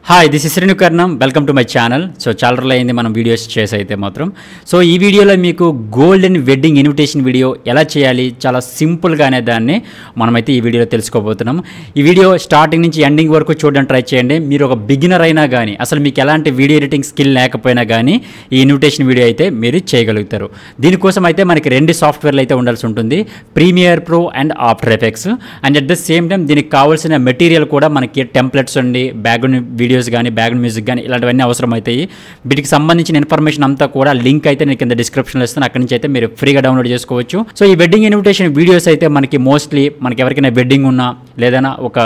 Hi this is శ్రీనుకర్ణం welcome to my channel. So చాలా రోజులు అయింది మనం వీడియోస్ చేసి అయితే మాత్రం. సో ఈ వీడియోలో మీకు గోల్డెన్ వెడ్డింగ్ ఇన్విటేషన్ వీడియో ఎలా చేయాలి చాలా సింపుల్గా అనే దాన్ని మనమైతే ఈ వీడియోలో తెలుసుకోబోతున్నాం. ఈ వీడియో స్టార్టింగ్ నుంచి ఎండింగ్ వరకు చూడడానికి ట్రై చేయండి. మీరు ఒక బిగినర్ అయినా కానీ అసలు మీకు ఎలాంటి వీడియో ఎడిటింగ్ స్కిల్ లేకపోయినా కానీ ఈ ఇన్విటేషన్ వీడియో అయితే మీరు చేయగలుగుతారు. దీనికోసం అయితే మనకి రెండు సాఫ్ట్వేర్లు అయితే ఉండాల్సి ఉంటుంది, Premiere Pro and After Effects. And at the same time దీనికి కావాల్సిన మెటీరియల్ కూడా మనకి టెంప్లెట్స్ అండి, బ్యాక్గ్రౌండ్ వీడియోస్ కానీ బ్యాక్గ్రౌండ్ మ్యూజిక్ కానీ ఇలాంటివన్నీ అవసరం అవుతాయి. వీటికి సంబంధించిన ఇన్ఫర్మేషన్ అంతా కూడా లింక్ అయితే నేను కింద డిస్క్రిప్షన్లో ఇస్తాను, అక్కడి నుంచి అయితే మీరు ఫ్రీగా డౌన్లోడ్ చేసుకోవచ్చు. సో ఈ వెడ్డింగ్ ఇన్విటేషన్ వీడియోస్ అయితే మనకి మోస్ట్లీ మనకి ఎవరికైనా వెడ్డింగ్ ఉన్నా లేదైనా ఒక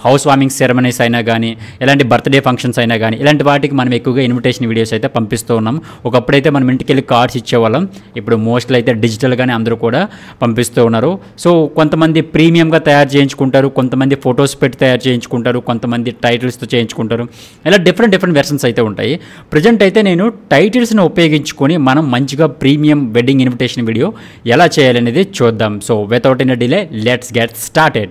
హౌస్ వార్మింగ్ సెరమనీస్ అయినా కానీ ఇలాంటి బర్త్డే ఫంక్షన్స్ అయినా కానీ ఇలాంటి వాటికి మనం ఎక్కువగా ఇన్విటేషన్ వీడియోస్ అయితే పంపిస్తూ ఉన్నాం. ఒకప్పుడైతే మనం ఇంటికి వెళ్ళి కార్డ్స్ ఇచ్చేవాళ్ళం, ఇప్పుడు మోస్ట్లీ అయితే డిజిటల్గానే అందరూ కూడా పంపిస్తూ ఉన్నారు. సో కొంతమంది ప్రీమియంగా తయారు చేయించుకుంటారు, కొంతమంది ఫొటోస్ పెట్టి తయారు చేయించుకుంటారు, కొంతమంది టైటిల్స్తో చేయించుకుంటారు. ఇలా డిఫరెంట్ వెర్షన్స్ అయితే ఉంటాయి. ప్రజెంట్ అయితే నేను టైటిల్స్ని ఉపయోగించుకొని మనం మంచిగా ప్రీమియం వెడ్డింగ్ ఇన్విటేషన్ వీడియో ఎలా చేయాలనేది చూద్దాం. So without any delay let's get started.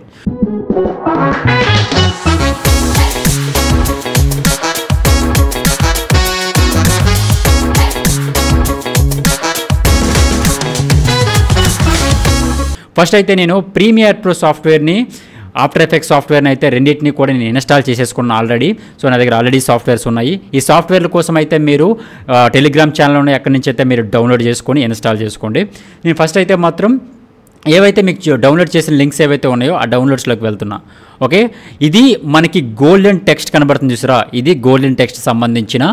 First అయితే నేను ప్రీమియర్ ప్రో సాఫ్ట్వేర్ని, ఆఫ్టర్ ఎఫెక్ట్స్ సాఫ్ట్వేర్ని అయితే రెండింటిని కూడా నేను ఇన్స్టాల్ చేసేసుకున్నాను ఆల్రెడీ. సో నా దగ్గర ఆల్రెడీ సాఫ్ట్వేర్స్ ఉన్నాయి. ఈ సాఫ్ట్వేర్ల కోసం అయితే మీరు టెలిగ్రామ్ ఛానల్ ఉన్నాయి, అక్కడి నుంచి అయితే మీరు డౌన్లోడ్ చేసుకొని ఇన్స్టాల్ చేసుకోండి. నేను ఫస్ట్ అయితే మాత్రం ఏవైతే మీకు డౌన్లోడ్ చేసిన లింక్స్ ఏవైతే ఉన్నాయో ఆ డౌన్లోడ్స్లోకి వెళ్తున్నా. ఓకే, ఇది మనకి గోల్డెన్ టెక్స్ట్ కనబడుతుంది చూసారా, ఇది గోల్డెన్ టెక్స్ట్ సంబంధించిన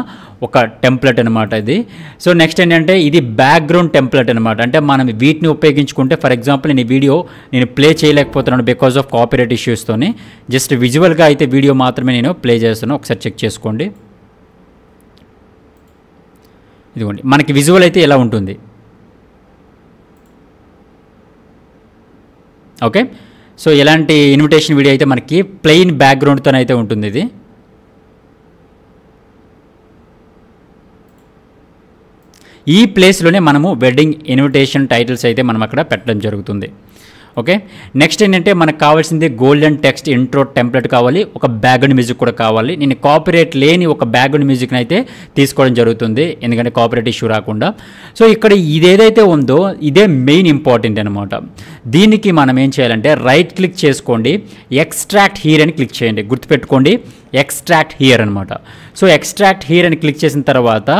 ఒక టెంప్లెట్ అనమాట ఇది. సో నెక్స్ట్ ఏంటంటే ఇది బ్యాక్గ్రౌండ్ టెంప్లెట్ అనమాట. అంటే మనం వీటిని ఉపయోగించుకుంటే ఫర్ ఎగ్జాంపుల్ నేను ఈ వీడియో నేను ప్లే చేయలేకపోతున్నాను బికాజ్ ఆఫ్ కాపీరైట్ ఇష్యూస్తోని. జస్ట్ విజువల్గా అయితే వీడియో మాత్రమే నేను ప్లే చేస్తున్నాను, ఒకసారి చెక్ చేసుకోండి. ఇదిగోండి మనకి విజువల్ అయితే ఎలా ఉంటుంది. ఓకే, సో ఎలాంటి ఇన్విటేషన్ వీడియో అయితే మనకి ప్లెయిన్ బ్యాక్గ్రౌండ్తోనైతే ఉంటుంది. ఇది ఈ ప్లేస్లోనే మనము వెడ్డింగ్ ఇన్విటేషన్ టైటిల్స్ అయితే మనం అక్కడ పెట్టడం జరుగుతుంది. ఓకే, నెక్స్ట్ ఏంటంటే మనకు కావాల్సింది గోల్డెన్ టెక్స్ట్ ఇంట్రో టెంప్లెట్ కావాలి, ఒక బ్యాక్గ్రౌండ్ మ్యూజిక్ కూడా కావాలి. నేను కాపీరైట్ లేని ఒక బ్యాక్గ్రౌండ్ మ్యూజిక్ని అయితే తీసుకోవడం జరుగుతుంది, ఎందుకంటే కాపీరైట్ ఇష్యూ రాకుండా. సో ఇక్కడ ఇదేదైతే ఉందో ఇదే మెయిన్ ఇంపార్టెంట్ అనమాట. దీనికి మనం ఏం చేయాలంటే రైట్ క్లిక్ చేసుకోండి, ఎక్స్ట్రాక్ట్ హియర్ అని క్లిక్ చేయండి. గుర్తుపెట్టుకోండి, ఎక్స్ట్రాక్ట్ హియర్ అనమాట. సో ఎక్స్ట్రాక్ట్ హియర్ అని క్లిక్ చేసిన తర్వాత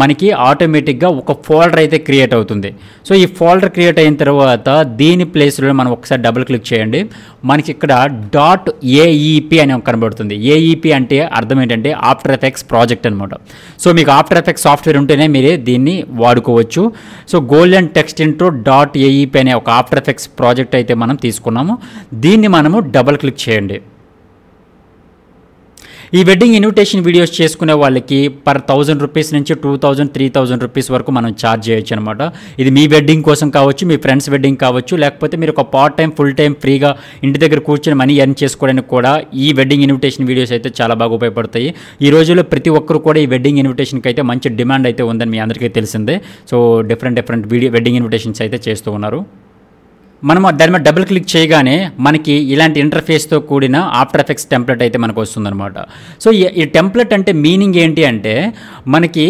మనకి ఆటోమేటిక్గా ఒక ఫోల్డర్ అయితే క్రియేట్ అవుతుంది. సో ఈ ఫోల్డర్ క్రియేట్ అయిన తర్వాత దీని ప్లేస్లో మనం ఒకసారి డబుల్ క్లిక్ చేయండి. మనకి ఇక్కడ .aep అని కనబడుతుంది. ఏఈపీ అంటే అర్థం ఏంటంటే ఆఫ్టర్ ఎఫెక్ట్స్ ప్రాజెక్ట్ అనమాట. సో మీకు ఆఫ్టర్ ఎఫెక్ట్స్ సాఫ్ట్వేర్ ఉంటేనే మీరే దీన్ని వాడుకోవచ్చు. So golden text intro .aep అనే ఒక ఆఫ్టర్ ఎఫెక్ట్స్ ప్రాజెక్ట్ అయితే మనం తీసుకున్నాము. దీన్ని మనము డబుల్ క్లిక్ చేయండి. ఈ వెడ్డింగ్ ఇన్విటేషన్ వీడియోస్ చేసుకునే వాళ్ళకి పర్ 1000 రూపీస్ నుంచి 2000, 3000 రూపీస్ వరకు మనం ఛార్జ్ చేయొచ్చు అనమాట. ఇది మీ వెడ్డింగ్ కోసం కావచ్చు, మీ ఫ్రెండ్స్ వెడ్డింగ్ కావచ్చు, లేకపోతే మీరు ఒక పార్ట్ టైం ఫుల్ టైం ఫ్రీగా ఇంటి దగ్గర కూర్చొని మనీ ఎర్న్ చేసుకోవడానికి కూడా ఈ వెడ్డింగ్ ఇన్విటేషన్ వీడియోస్ అయితే చాలా బాగా ఉపయోగపడతాయి. ఈ రోజుల్లో ప్రతి ఒక్కరు కూడా ఈ వెడ్డింగ్ ఇన్విటేషన్కి అయితే మంచి డిమాండ్ అయితే ఉందని మీ అందరికీ తెలిసిందే. సో డిఫరెంట్ వెడ్డింగ్ ఇన్విటేషన్స్ అయితే చేస్తూ ఉన్నారు. మనం దాని మీద డబుల్ క్లిక్ చేయగానే మనకి ఇలాంటి ఇంటర్ఫేస్తో కూడిన ఆఫ్టర్ ఎఫెక్ట్స్ టెంప్లెట్ అయితే మనకు వస్తుందన్నమాట. సో ఈ టెంప్లెట్ అంటే మీనింగ్ ఏంటి అంటే మనకి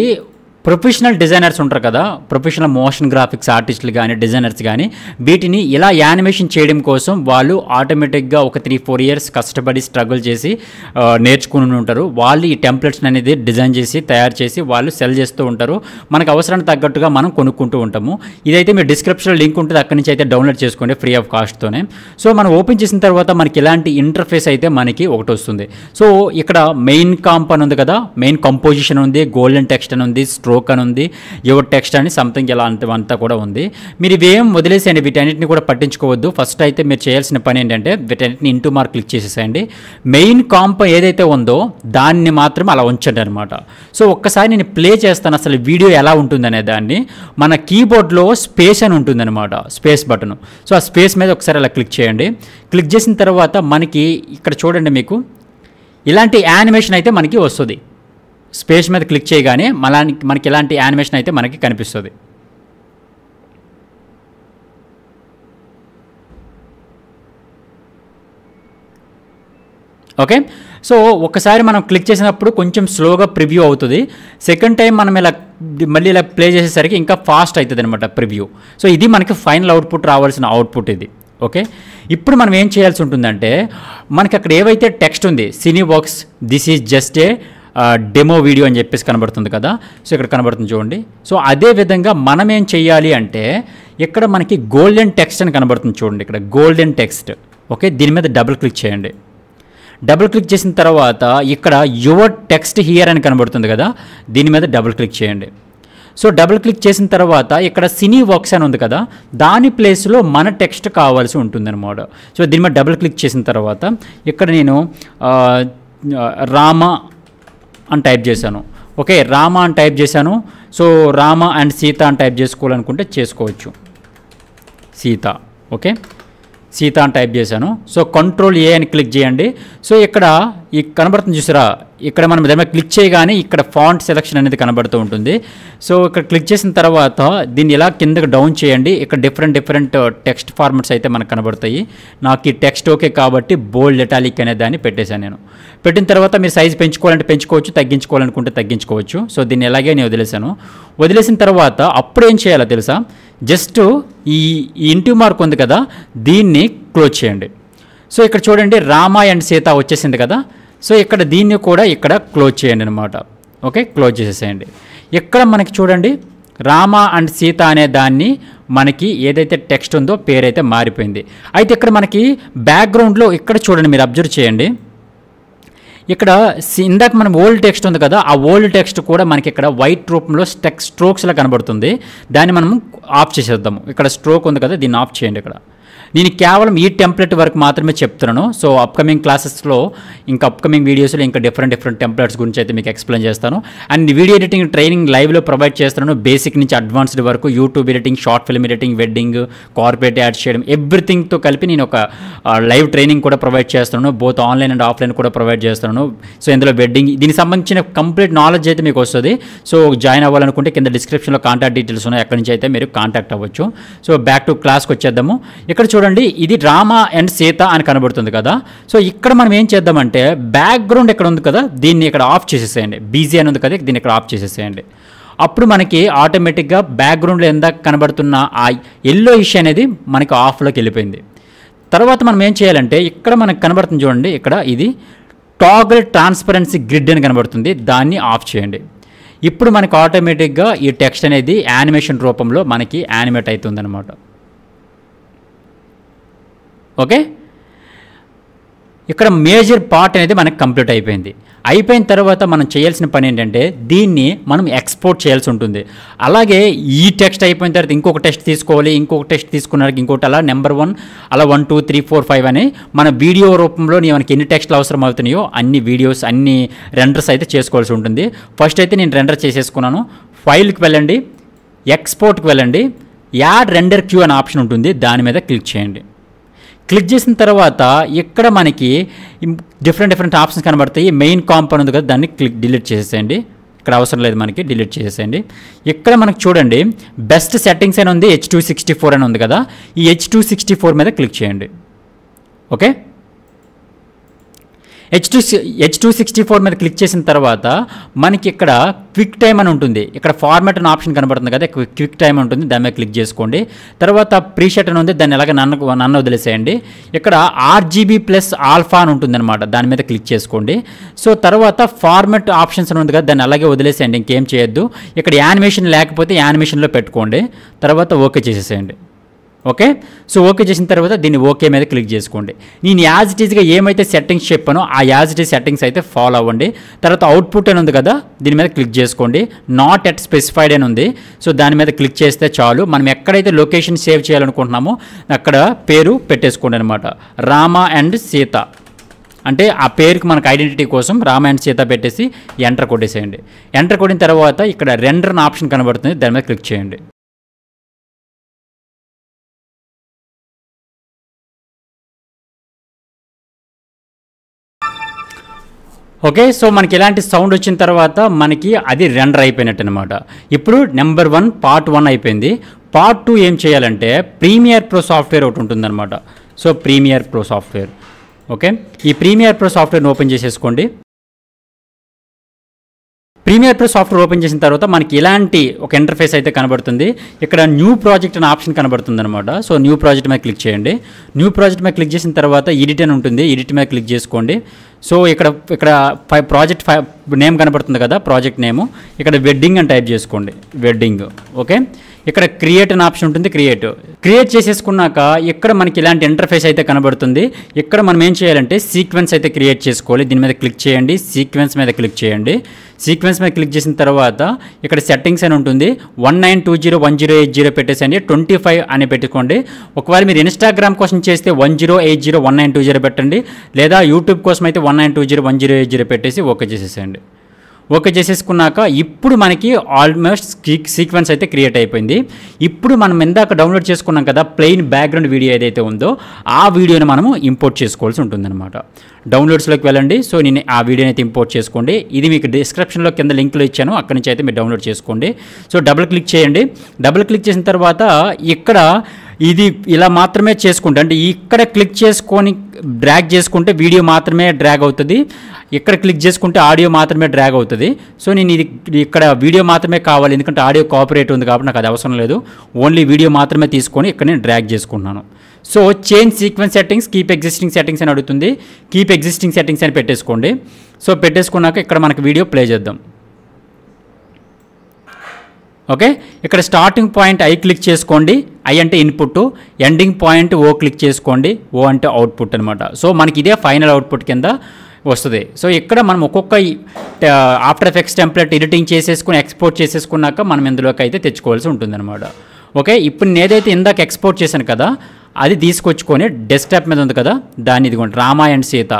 ప్రొఫెషనల్ డిజైనర్స్ ఉంటారు కదా, ప్రొఫెషనల్ మోషన్ గ్రాఫిక్స్ ఆర్టిస్టులు కానీ డిజైనర్స్ కానీ వీటిని ఇలా యానిమేషన్ చేయడం కోసం వాళ్ళు ఆటోమేటిక్గా ఒక 3-4 ఇయర్స్ కష్టపడి స్ట్రగుల్ చేసి నేర్చుకుని ఉంటారు. వాళ్ళు ఈ టెంప్లెట్స్ అనేది డిజైన్ చేసి తయారు చేసి వాళ్ళు సెల్ చేస్తూ ఉంటారు. మనకు అవసరానికి తగ్గట్టుగా మనం కొనుక్కుంటూ ఉంటాము. ఇదైతే మీరు డిస్క్రిప్షన్లో లింక్ ఉంటుంది, అక్కడి నుంచి అయితే డౌన్లోడ్ చేసుకోండి ఫ్రీ ఆఫ్ కాస్ట్తోనే. సో మనం ఓపెన్ చేసిన తర్వాత మనకి ఇలాంటి ఇంటర్ఫేస్ అయితే మనకి ఒకటి వస్తుంది. సో ఇక్కడ మెయిన్ కాంప్ అని ఉంది కదా, మెయిన్ కంపోజిషన్ ఉంది, గోల్డెన్ టెక్స్ట్ అని ఉంది, స్ట్రోక్ అని ఉంది, యువర్ టెక్స్ట్ అని సంథింగ్ ఇలాంటివంతా కూడా ఉంది. మీరు ఇవేం వదిలేసేయండి, వీటన్నిటిని కూడా పట్టించుకోవద్దు. ఫస్ట్ అయితే మీరు చేయాల్సిన పని ఏంటంటే వీటన్నిటిని ఇంటూ మార్క్ క్లిక్ చేసేసేయండి. మెయిన్ కాంప్ ఏదైతే ఉందో దాన్ని మాత్రం అలా ఉంచండి అనమాట. సో ఒక్కసారి నేను ప్లే చేస్తాను అసలు వీడియో ఎలా ఉంటుందనే దాన్ని. మన కీబోర్డ్లో స్పేస్ అని ఉంటుందన్నమాట, స్పేస్ బటన్. సో ఆ స్పేస్ మీద ఒకసారి అలా క్లిక్ చేయండి. క్లిక్ చేసిన తర్వాత మనకి ఇక్కడ చూడండి మీకు ఇలాంటి యానిమేషన్ అయితే మనకి వస్తుంది. స్పేస్ మీద క్లిక్ చేయగానే మనకి ఇలాంటి యానిమేషన్ అయితే మనకి కనిపిస్తుంది. ఓకే. సో ఒకసారి మనం క్లిక్ చేసినప్పుడు కొంచెం స్లోగా ప్రివ్యూ అవుతుంది. సెకండ్ టైం మనం మళ్ళీ ఇలా ప్లే చేసేసరికి ఇంకా ఫాస్ట్ అవుతుంది అనమాట ప్రివ్యూ. సో ఇది మనకి ఫైనల్ అవుట్పుట్ రావాల్సిన అవుట్పుట్ ఇది. ఓకే. ఇప్పుడు మనం ఏం చేయాల్సి ఉంటుందంటే మనకి అక్కడ ఏవైతే టెక్స్ట్ ఉంది Cineworks this is just a demo video అని చెప్పేసి కనబడుతుంది కదా. సో ఇక్కడ కనబడుతుంది చూడండి. సో అదే విధంగా మనం ఏం చేయాలి అంటే ఇక్కడ మనకి గోల్డెన్ టెక్స్ట్ అని కనబడుతుంది చూడండి, ఇక్కడ గోల్డెన్ టెక్స్ట్. ఓకే. దీని మీద డబుల్ క్లిక్ చేయండి. డబుల్ క్లిక్ చేసిన తర్వాత ఇక్కడ యువర్ టెక్స్ట్ హియర్ అని కనబడుతుంది కదా, దీని మీద డబుల్ క్లిక్ చేయండి. సో డబుల్ క్లిక్ చేసిన తర్వాత ఇక్కడ సినీ వర్క్స్ అని ఉంది కదా, దాని ప్లేస్లో మన టెక్స్ట్ కావాల్సి ఉంటుంది అనమాట. సో దీని మీద డబుల్ క్లిక్ చేసిన తర్వాత ఇక్కడ నేను రామ అని టైప్ చేశాను. ఓకే. రామ అని టైప్ చేశాను. సో రామ అండ్ సీత అని టైప్ చేసుకోవాలనుకుంటే చేసుకోవచ్చు. సీత. ఓకే. సీత అని టైప్ చేశాను. సో కంట్రోల్ ఏ అని క్లిక్ చేయండి. సో ఇక్కడ ఈ కనబడుతుంది చూసారా, ఇక్కడ మనం దాని మీద క్లిక్ చేయగానే ఇక్కడ ఫాంట్ సెలెక్షన్ అనేది కనబడుతూ ఉంటుంది. సో ఇక్కడ క్లిక్ చేసిన తర్వాత దీన్ని ఇలా కిందకి డౌన్ చేయండి. ఇక్కడ డిఫరెంట్ టెక్స్ట్ ఫార్మాట్స్ అయితే మనకు కనబడతాయి. నాకు ఈ టెక్స్ట్ ఓకే కాబట్టి బోల్డ్ ఇటాలిక్ అనే దాన్ని పెట్టేశాను నేను. పెట్టిన తర్వాత మీరు సైజ్ పెంచుకోవాలంటే పెంచుకోవచ్చు, తగ్గించుకోవాలనుకుంటే తగ్గించుకోవచ్చు. సో దీన్ని ఎలాగే నేను వదిలేశాను. వదిలేసిన తర్వాత అప్పుడు ఏం చేయాలో తెలుసా, జస్ట్ ఈ ఇంటూ మార్క్ ఉంది కదా, దీన్ని క్లోజ్ చేయండి. సో ఇక్కడ చూడండి రామ అండ్ సీత వచ్చేసింది కదా. సో ఇక్కడ దీన్ని కూడా ఇక్కడ క్లోజ్ చేయండి అనమాట. ఓకే. క్లోజ్ చేసేసేయండి. ఇక్కడ మనకి చూడండి రామ అండ్ సీత అనే దాన్ని మనకి ఏదైతే టెక్స్ట్ ఉందో పేరైతే మారిపోయింది. అయితే ఇక్కడ మనకి బ్యాక్గ్రౌండ్లో ఇక్కడ చూడండి, మీరు అబ్జర్వ్ చేయండి, ఇక్కడ ఇందాక మనం ఓల్డ్ టెక్స్ట్ ఉంది కదా, ఆ ఓల్డ్ టెక్స్ట్ కూడా మనకి ఇక్కడ వైట్ రూపంలో స్ట్రోక్స్లా కనబడుతుంది. దాన్ని మనం ఆఫ్ చేసేద్దాము. ఇక్కడ స్ట్రోక్ ఉంది కదా, దీన్ని ఆఫ్ చేయండి. ఇక్కడ నేను కేవలం ఈ టెంప్లెట్ వరకు మాత్రమే చెప్తున్నాను. సో అప్కమింగ్ క్లాసెస్లో ఇంకా అప్కమింగ్ వీడియోస్లో ఇంకా డిఫరెంట్ టెంప్లెట్స్ గురించి అయితే మీకు ఎక్స్ప్లెయిన్ చేస్తాను. అండ్ వీడియో ఎడిటింగ్ ట్రైనింగ్ లైవ్లో ప్రొవైడ్ చేస్తున్నాను. బేసిక్ నుంచి అడ్వాన్స్డ్ వరకు YouTube editing, short film editing, wedding, corporate ads చేయడం, ఎవ్రీథింగ్తో కలిపి నేను ఒక లైవ్ ట్రైనింగ్ కూడా ప్రొవైడ్ చేస్తున్నాను. బోత్ ఆన్లైన్ అండ్ ఆఫ్లైన్ కూడా ప్రొవైడ్ చేస్తున్నాను. సో ఇందులో వెడ్డింగ్ దీనికి సంబంధించిన కంప్లీట్ నాలెడ్జ్ అయితే మీకు వస్తుంది. సో జాయిన్ అవ్వాలనుకుంటే కింద డిస్క్రిప్షన్లో కాంటాక్ట్ డీటెయిల్స్ ఉన్నాయి, అక్కడి నుంచి అయితే మీరు కాంటాక్ట్ అవ్వచ్చు. సో బ్యాక్ టు క్లాస్కి వచ్చేద్దాము. ఇక్కడ చూడండి, ఇది రామ అండ్ సీత అని కనబడుతుంది కదా. సో ఇక్కడ మనం ఏం చేద్దామంటే బ్యాక్గ్రౌండ్ ఇక్కడ ఉంది కదా, దీన్ని ఇక్కడ ఆఫ్ చేసేసేయండి. బీజీ అని ఉంది కదా, దీన్ని ఇక్కడ ఆఫ్ చేసేసేయండి. అప్పుడు మనకి ఆటోమేటిక్గా బ్యాక్గ్రౌండ్లో ఎందాక కనబడుతున్న ఆ ఎల్లో ఇష్యూ అనేది మనకి ఆఫ్లోకి వెళ్ళిపోయింది. తర్వాత మనం ఏం చేయాలంటే ఇక్కడ మనకు కనబడుతుంది చూడండి, ఇక్కడ ఇది టాగల్ ట్రాన్స్పరెన్సీ గ్రిడ్ అని కనబడుతుంది, దాన్ని ఆఫ్ చేయండి. ఇప్పుడు మనకి ఆటోమేటిక్గా ఈ టెక్స్ట్ అనేది యానిమేషన్ రూపంలో మనకి యానిమేట్ అవుతుంది అనమాట. ఓకే. ఇక్కడ మేజర్ పార్ట్ అనేది మనకు కంప్లీట్ అయిపోయింది. అయిపోయిన తర్వాత మనం చేయాల్సిన పని ఏంటంటే దీన్ని మనం ఎక్స్పోర్ట్ చేయాల్సి ఉంటుంది. అలాగే ఈ టెక్స్ట్ అయిపోయిన తర్వాత ఇంకొక టెక్స్ట్ తీసుకోవాలి, ఇంకొక టెక్స్ట్ తీసుకున్నాక ఇంకోటి, అలా నెంబర్ 1 అలా 1 2 3 4 5 అని మన వీడియో రూపంలో మనకి ఎన్ని టెక్స్ట్లు అవసరం అవుతున్నాయో అన్ని వీడియోస్ అన్ని రెండర్స్ అయితే చేసుకోవాల్సి ఉంటుంది. ఫస్ట్ అయితే నేను రెండర్ చేసేసుకున్నాను. ఫైల్కి వెళ్ళండి, ఎక్స్పోర్ట్కి వెళ్ళండి, యాడ్ రెండర్ క్యూ అనే ఆప్షన్ ఉంటుంది, దాని మీద క్లిక్ చేయండి. క్లిక్ చేసిన తర్వాత ఇక్కడ మనకి డిఫరెంట్ ఆప్షన్స్ కనబడతాయి. మెయిన్ కాంపోనెంట్ ఉంది కదా, దాన్ని డిలీట్ చేసేసేయండి. ఇక్కడ అవసరం లేదు మనకి, డిలీట్ చేసేయండి. ఇక్కడ మనకు చూడండి బెస్ట్ సెట్టింగ్స్ అని ఉంది, H264 అని ఉంది కదా, ఈ H264 మీద క్లిక్ చేయండి. ఓకే. H264 మీద క్లిక్ చేసిన తర్వాత మనకి ఇక్కడ క్విక్ టైమ్ అని ఉంటుంది. ఇక్కడ ఫార్మాట్ అనే ఆప్షన్ కనబడుతుంది కదా, క్విక్ టైమ్ ఉంటుంది, దాని మీద క్లిక్ చేసుకోండి. తర్వాత ప్రీసెట్ అని ఉంది, దాన్ని ఎలాగ నన్ను వదిలేసేయండి. ఇక్కడ RGB+ ఆల్ఫా అని ఉంటుంది అనమాట, దాని మీద క్లిక్ చేసుకోండి. సో తర్వాత ఫార్మాట్ ఆప్షన్స్ అని ఉంది కదా, దాన్ని అలాగే వదిలేసేయండి, ఇంకేం చేయొద్దు. ఇక్కడ యానిమేషన్ లేకపోతే యానిమేషన్లో పెట్టుకోండి. తర్వాత ఓకే చేసేసేయండి. ఓకే. సో ఓకే చేసిన తర్వాత దీన్ని ఓకే మీద క్లిక్ చేసుకోండి. నేను యాజ్ ఇట్ ఈజ్గా ఏమైతే సెట్టింగ్స్ చెప్పానో ఆ యాజ్ ఇట్ ఈజ్ సెట్టింగ్స్ అయితే ఫాలో అవ్వండి. తర్వాత అవుట్పుట్ అని ఉంది కదా, దీని మీద క్లిక్ చేసుకోండి. నాట్ ఎట్ స్పెసిఫైడ్ అని ఉంది, సో దాని మీద క్లిక్ చేస్తే చాలు. మనం ఎక్కడైతే లొకేషన్ సేవ్ చేయాలనుకుంటున్నామో అక్కడ పేరు పెట్టేసుకోండి అనమాట, రామ అండ్ సీత. అంటే ఆ పేరుకి మనకు ఐడెంటిటీ కోసం రామ అండ్ సీత పెట్టేసి ఎంటర్ కొట్టేసేయండి. ఎంటర్ కొట్టిన తర్వాత ఇక్కడ రెండర్ అనే ఆప్షన్ కనబడుతుంది, దాని మీద క్లిక్ చేయండి. ఓకే. సో మనకి ఇలాంటి సౌండ్ వచ్చిన తర్వాత మనకి అది రెండర్ అయిపోయినట్టు అనమాట. ఇప్పుడు నెంబర్ 1 పార్ట్ 1 అయిపోయింది. పార్ట్ 2 ఏం చేయాలంటే ప్రీమియర్ ప్రో సాఫ్ట్వేర్ ఒకటి ఉంటుందన్నమాట. So Premiere Pro software okay, ఈ ప్రీమియర్ ప్రో సాఫ్ట్వేర్ని ఓపెన్ చేసేసుకోండి. ప్రీమియర్ ప్రో సాఫ్ట్వేర్ ఓపెన్ చేసిన తర్వాత మనకి ఇలాంటి ఒక ఇంటర్ఫేస్ అయితే కనబడుతుంది. ఇక్కడ న్యూ ప్రాజెక్ట్ అనే ఆప్షన్ కనబడుతుంది అనమాట. సో న్యూ ప్రాజెక్ట్ మీద క్లిక్ చేయండి. న్యూ ప్రాజెక్ట్ మీద క్లిక్ చేసిన తర్వాత ఎడిట్ అని ఉంటుంది, ఎడిట్ మీద క్లిక్ చేసుకోండి. సో ఇక్కడ ప్రాజెక్ట్ నేమ్ కనబడుతుంది కదా, ప్రాజెక్ట్ నేము. ఇక్కడ వెడ్డింగ్ అని టైప్ చేసుకోండి, వెడ్డింగ్. ఓకే, ఇక్కడ క్రియేట్ అనే ఆప్షన్ ఉంటుంది, క్రియేట్ చేసేసుకున్నాక ఇక్కడ మనకి ఇలాంటి ఇంటర్ఫేస్ అయితే కనబడుతుంది. ఇక్కడ మనం ఏం చేయాలంటే సీక్వెన్స్ అయితే క్రియేట్ చేసుకోవాలి. దీని మీద క్లిక్ చేయండి, సీక్వెన్స్ మీద క్లిక్ చేయండి. సీక్వెన్స్ మీద క్లిక్ చేసిన తర్వాత ఇక్కడ సెట్టింగ్స్ అని ఉంటుంది. 19201080 పెట్టేసండి, 25 అని పెట్టుకోండి. ఒకవేళ మీరు ఇన్స్టాగ్రామ్ కోసం చేస్తే 10801920 పెట్టండి, లేదా యూట్యూబ్ కోసం అయితే 19201080 పెట్టేసి ఓకే చేసేసేయండి. ఓకే చేసేసుకున్నాక ఇప్పుడు మనకి ఆల్మోస్ట్ సీక్వెన్స్ అయితే క్రియేట్ అయిపోయింది. ఇప్పుడు మనం ఇందాక డౌన్లోడ్ చేసుకున్నాం కదా ప్లెయిన్ బ్యాక్గ్రౌండ్ వీడియో ఏదైతే ఉందో ఆ వీడియోని మనము ఇంపోర్ట్ చేసుకోవాల్సి ఉంటుందన్నమాట. డౌన్లోడ్స్లోకి వెళ్ళండి. సో నేను ఆ వీడియోని అయితే ఇంపోర్ట్ చేసుకోండి. ఇది మీకు డిస్క్రిప్షన్లో కింద లింక్లో ఇచ్చాను, అక్కడి నుంచి అయితే మీరు డౌన్లోడ్ చేసుకోండి. సో డబుల్ క్లిక్ చేయండి. డబుల్ క్లిక్ చేసిన తర్వాత ఇక్కడ ఇది ఇలా మాత్రమే చేసుకుంటే, అంటే ఇక్కడ క్లిక్ చేసుకొని డ్రాగ్ చేసుకుంటే వీడియో మాత్రమే డ్రాగ్ అవుతుంది, ఇక్కడ క్లిక్ చేసుకుంటే ఆడియో మాత్రమే డ్రాగ్ అవుతుంది. సో నేను ఇది ఇక్కడ వీడియో మాత్రమే కావాలి, ఎందుకంటే ఆడియో కాపీరైట్ ఉంది కాబట్టి నాకు అది అవసరం లేదు. ఓన్లీ వీడియో మాత్రమే తీసుకొని ఇక్కడ నేను డ్రాగ్ చేసుకుంటున్నాను. So change sequence settings, keep existing settings అని అడుగుతుంది. కీప్ ఎగ్జిస్టింగ్ సెట్టింగ్స్ అని పెట్టేసుకోండి. సో పెట్టేసుకున్నాక ఇక్కడ మనకి వీడియో ప్లే చేద్దాం. ఓకే, ఇక్కడ స్టార్టింగ్ పాయింట్ ఐ క్లిక్ చేసుకోండి, ఐ అంటే ఇన్పుట్, ఎండింగ్ పాయింట్ ఓ క్లిక్ చేసుకోండి, ఓ అంటే అవుట్పుట్ అనమాట. సో మనకి ఇదే ఫైనల్ అవుట్పుట్ కింద వస్తుంది. సో ఇక్కడ మనం ఒక్కొక్క ఆఫ్టర్ ఎఫెక్ట్స్ టెంప్లెట్ ఎడిటింగ్ చేసేసుకుని ఎక్స్పోర్ట్ చేసేసుకున్నాక మనం ఇందులోకి అయితే తెచ్చుకోవాల్సి ఉంటుందన్నమాట. ఓకే, ఇప్పుడు నేను ఏదైతే ఇందాక ఎక్స్పోర్ట్ చేశాను కదా అది తీసుకొచ్చుకొని డెస్క్టాప్ మీద ఉంది కదా దాన్ని, ఇదిగోండి రామ అండ్ సీత,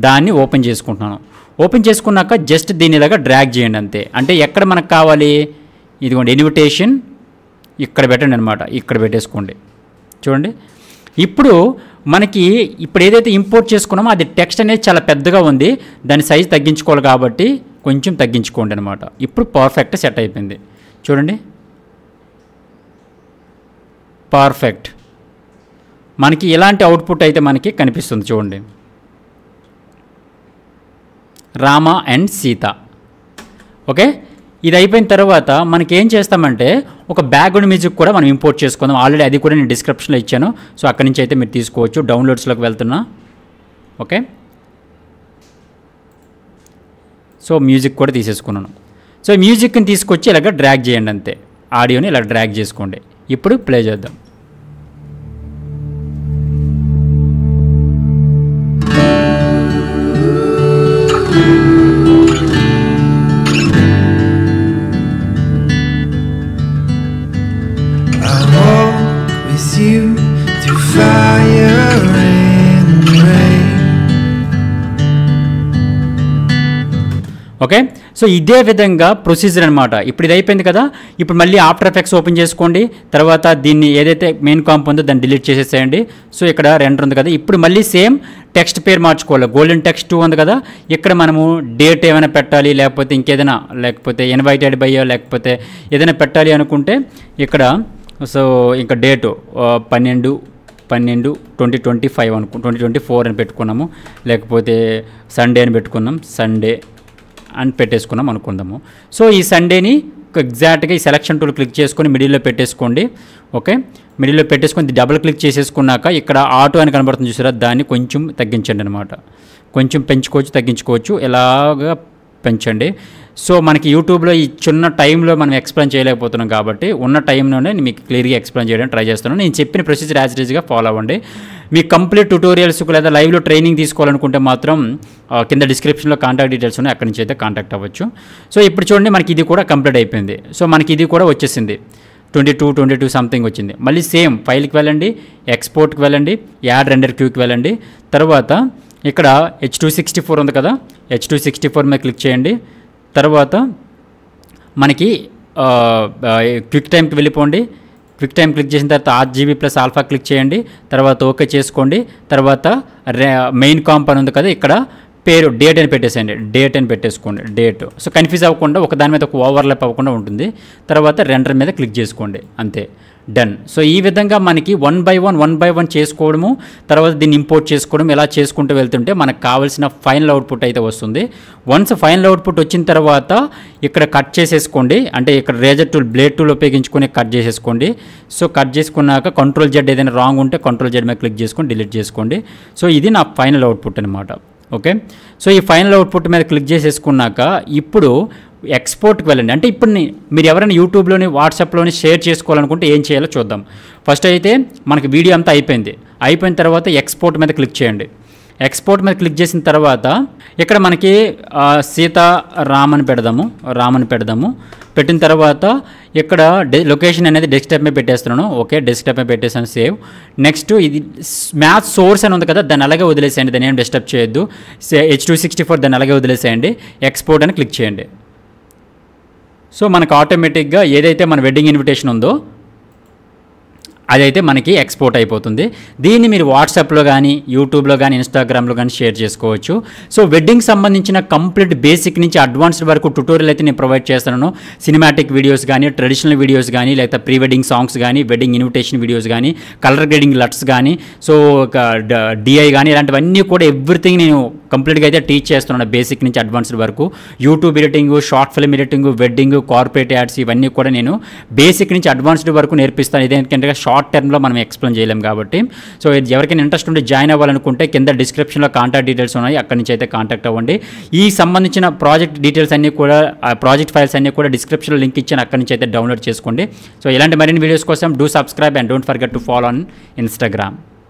దాన్ని ఓపెన్ చేసుకుంటున్నాను. ఓపెన్ చేసుకున్నాక జస్ట్ దీని ఇలాగా డ్రాగ్ చేయండి అంతే. అంటే ఎక్కడ మనకు కావాలి, ఇదిగోండి ఇన్విటేషన్ ఇక్కడ పెట్టండి అనమాట, ఇక్కడ పెట్టేసుకోండి. చూడండి ఇప్పుడు మనకి ఇప్పుడు ఏదైతే ఇంపోర్ట్ చేసుకున్నామో అది టెక్స్ట్ అనేది చాలా పెద్దగా ఉంది, దాని సైజ్ తగ్గించుకోవాలి కాబట్టి కొంచెం తగ్గించుకోండి అనమాట. ఇప్పుడు పర్ఫెక్ట్ సెట్ అయిపోయింది. చూడండి పర్ఫెక్ట్, మనకి ఇలాంటి అవుట్పుట్ అయితే మనకి కనిపిస్తుంది. చూడండి రామ అండ్ సీత. ఓకే, ఇది అయిపోయిన తర్వాత మనకి ఏం చేస్తామంటే ఒక బ్యాక్గ్రౌండ్ మ్యూజిక్ కూడా మనం ఇంపోర్ట్ చేసుకుందాం. ఆల్రెడీ అది కూడా నేను డిస్క్రిప్షన్లో ఇచ్చాను. సో అక్కడి నుంచి అయితే మీరు తీసుకోవచ్చు. డౌన్లోడ్స్లోకి వెళ్తున్నా. ఓకే, సో మ్యూజిక్ కూడా తీసేసుకున్నాను. సో మ్యూజిక్ని తీసుకొచ్చి ఇలాగ డ్రాగ్ చేయండి అంతే, ఆడియోని ఇలా డ్రాగ్ చేసుకోండి. ఇప్పుడు ప్లే చేద్దాం. ఓకే, సో ఇదే విధంగా ప్రొసీజర్ అనమాట. ఇప్పుడు ఇది అయిపోయింది కదా, ఇప్పుడు మళ్ళీ ఆఫ్టర్ ఎఫెక్ట్స్ ఓపెన్ చేసుకోండి. తర్వాత దీన్ని ఏదైతే మెయిన్ కాంప్ ఉందో దాన్ని డిలీట్ చేసేసేయండి. సో ఇక్కడ రెండర్ ఉంది కదా, ఇప్పుడు మళ్ళీ సేమ్ టెక్స్ట్ పేరు మార్చుకోవాలి. గోల్డెన్ టెక్స్ట్ 2 ఉంది కదా, ఇక్కడ మనము డేట్ ఏమైనా పెట్టాలి, లేకపోతే ఇంకేదైనా, లేకపోతే ఇన్వైటెడ్ బై లేకపోతే ఏదైనా పెట్టాలి అనుకుంటే ఇక్కడ సో ఇంకా డేటు 12/12/2025 అనుకో 2024 అని పెట్టుకున్నాము, లేకపోతే సండే అని పెట్టుకున్నాం, సండే అని పెట్టేసుకున్నాం అనుకుందాము. సో ఈ సండేని ఎగ్జాక్ట్గా ఈ సెలక్షన్ టూల్ క్లిక్ చేసుకొని మిడిల్లో పెట్టేసుకోండి. ఓకే, మిడిల్లో పెట్టేసుకొని డబుల్ క్లిక్ చేసేసుకున్నాక ఇక్కడ ఆటో అని కనబడుతుంది చూసారా, దాన్ని కొంచెం తగ్గించండి అనమాట. కొంచెం పెంచుకోవచ్చు, తగ్గించుకోవచ్చు, ఎలాగా పెంచండి. సో మనకి యూట్యూబ్లో ఈ చిన్న టైంలో మనం ఎక్స్ప్లెయిన్ చేయలేకపోతున్నాం కాబట్టి ఉన్న టైంలోనే మీకు క్లియర్గా ఎక్స్ప్లెయిన్ చేయడానికి ట్రై చేస్తున్నాను. నేను చెప్పిన ప్రొసీజర్ యాజ్ ఇట్ ఈజ్గా ఫాలో అవ్వండి. మీకు కంప్లీట్ ట్యూటోరియల్స్ లేదా లైవ్లో ట్రైనింగ్ తీసుకోవాలనుకుంటే మాత్రం కింద డిస్క్రిప్షన్లో కాంటాక్ట్ డీటెయిల్స్ ఉన్నాయి, అక్కడి నుంచి అయితే కాంటాక్ట్ అవ్వచ్చు. సో ఇప్పుడు చూడండి మనకి ఇది కూడా కంప్లీట్ అయిపోయింది. సో మనకి ఇది కూడా వచ్చేసింది, 22 సంథింగ్ వచ్చింది. మళ్ళీ సేమ్ ఫైల్కి వెళ్ళండి, ఎక్స్పోర్ట్కి వెళ్ళండి, యాడ్ రెండర్ క్యూకి వెళ్ళండి. తర్వాత ఇక్కడ H264 ఉంది కదా, H264 మీద క్లిక్ చేయండి. తర్వాత మనకి క్విక్ టైంకి వెళ్ళిపోండి. క్విక్ టైం క్లిక్ చేసిన తర్వాత RGB ప్లస్ ఆల్ఫా క్లిక్ చేయండి. తర్వాత ఓకే చేసుకోండి. తర్వాత మెయిన్ కాంప్ అని ఉంది కదా, ఇక్కడ పేరు డేట్ అని పెట్టేసేయండి, డేట్ అని పెట్టేసుకోండి, డేట్. సో కన్ఫ్యూజ్ అవ్వకుండా ఒక దాని మీద ఒక ఓవర్లాప్ అవ్వకుండా ఉంటుంది. తర్వాత రెండర్ మీద క్లిక్ చేసుకోండి అంతే. డన్. సో ఈ విధంగా మనకి వన్ బై వన్ చేసుకోవడము, తర్వాత దీన్ని ఇంపోర్ట్ చేసుకోవడం, ఇలా చేసుకుంటూ వెళ్తుంటే మనకు కావాల్సిన ఫైనల్ అవుట్పుట్ అయితే వస్తుంది. వన్స్ ఫైనల్ అవుట్పుట్ వచ్చిన తర్వాత ఇక్కడ కట్ చేసేసుకోండి, అంటే ఇక్కడ రేజర్ టూల్ బ్లేడ్ టూల్ ఉపయోగించుకొని కట్ చేసేసుకోండి. సో కట్ చేసుకున్నాక కంట్రోల్ జెడ్ ఏదైనా రాంగ్ ఉంటే కంట్రోల్ జెడ్ మీద క్లిక్ చేసుకొని డిలీట్ చేసుకోండి. సో ఇది నా ఫైనల్ అవుట్పుట్ అనమాట. ఓకే, సో ఈ ఫైనల్ అవుట్పుట్ మీద క్లిక్ చేసేసుకున్నాక ఇప్పుడు ఎక్స్పోర్ట్కి వెళ్ళండి. అంటే ఇప్పుడు మీరు ఎవరైనా యూట్యూబ్లోని వాట్సాప్లోని షేర్ చేసుకోవాలనుకుంటే ఏం చేయాలో చూద్దాం. ఫస్ట్ అయితే మనకి వీడియో అంతా అయిపోయిన తర్వాత ఎక్స్పోర్ట్ మీద క్లిక్ చేయండి. ఎక్స్పోర్ట్ మీద క్లిక్ చేసిన తర్వాత ఇక్కడ మనకి సీతారామని పెడదాము. పెట్టిన తర్వాత ఇక్కడ లొకేషన్ అనేది డెస్క్టాప్ మీద పెట్టేస్తున్నాను. ఓకే, డెస్క్టాప్ మీద పెట్టేసాను, సేవ్. నెక్స్ట్ ఇది మ్యాథ్ సోర్స్ అని ఉంది కదా, దాన్ని అలాగే వదిలేసేయండి, దాన్ని ఏం డిస్టర్బ్ చేయొద్దు. H264 దాన్ని అలాగే వదిలేసేయండి. ఎక్స్పోర్ట్ అని క్లిక్ చేయండి. సో మనకు ఆటోమేటిక్గా ఏదైతే మన వెడ్డింగ్ ఇన్విటేషన్ ఉందో అదైతే మనకి ఎక్స్పోర్ట్ అయిపోతుంది. దీన్ని మీరు వాట్సాప్లో కానీ, యూట్యూబ్లో కానీ, ఇన్స్టాగ్రామ్లో కానీ షేర్ చేసుకోవచ్చు. సో వెడ్డింగ్ సంబంధించిన కంప్లీట్ బేసిక్ నుంచి అడ్వాన్స్డ్ వరకు ట్యుటోరియల్ అయితే నేను ప్రొవైడ్ చేస్తున్నాను. సినిమాటిక్ వీడియోస్ కానీ, ట్రెడిషనల్ వీడియోస్ కానీ, లేకపోతే ప్రీ వెడ్డింగ్ సాంగ్స్ కానీ, వెడ్డింగ్ ఇన్విటేషన్ వీడియోస్ కానీ, కలర్ గ్రేడింగ్ లట్స్ కానీ, సో డిఐ కానీ, ఇలాంటివన్నీ కూడా ఎవ్రీథింగ్ నేను కంప్లీట్గా అయితే టీచ్ చేస్తున్నాను, బేసిక్ నుంచి అడ్వాన్స్డ్ వరకు. YouTube editing, short film editing, wedding, corporate ads, ఇవన్నీ కూడా నేను బేసిక్ నుంచి అడ్వాన్స్డ్ వరకు నేర్పిస్తాను. ఇదేంటంటే షార్ట్ టర్మ్లో మనం ఎక్స్ప్లెయిన్ చేయలేం కాబట్టి. సో ఎవరికైనా ఇంట్రెస్ట్ ఉంటే జాయిన్ అవ్వాలనుకుంటే కింద డిస్క్రిప్షన్లో కాంటాక్ట్ డీటెయిల్స్ ఉన్నాయి, అక్కడి నుంచి అయితే కాంటాక్ట్ అవ్వండి. ఈ సంబంధించిన ప్రాజెక్ట్ డీటెయిల్స్ అన్నీ కూడా, ప్రాజెక్ట్ ఫైల్స్ అన్నీ కూడా డిస్క్రిప్షన్లో లింక్ ఇచ్చాను, అక్కడి నుంచి అయితే డౌన్లోడ్ చేసుకోండి. సో ఇలాంటి మరిన్ని వీడియోస్ కోసం do subscribe and don't forget to follow on Instagram.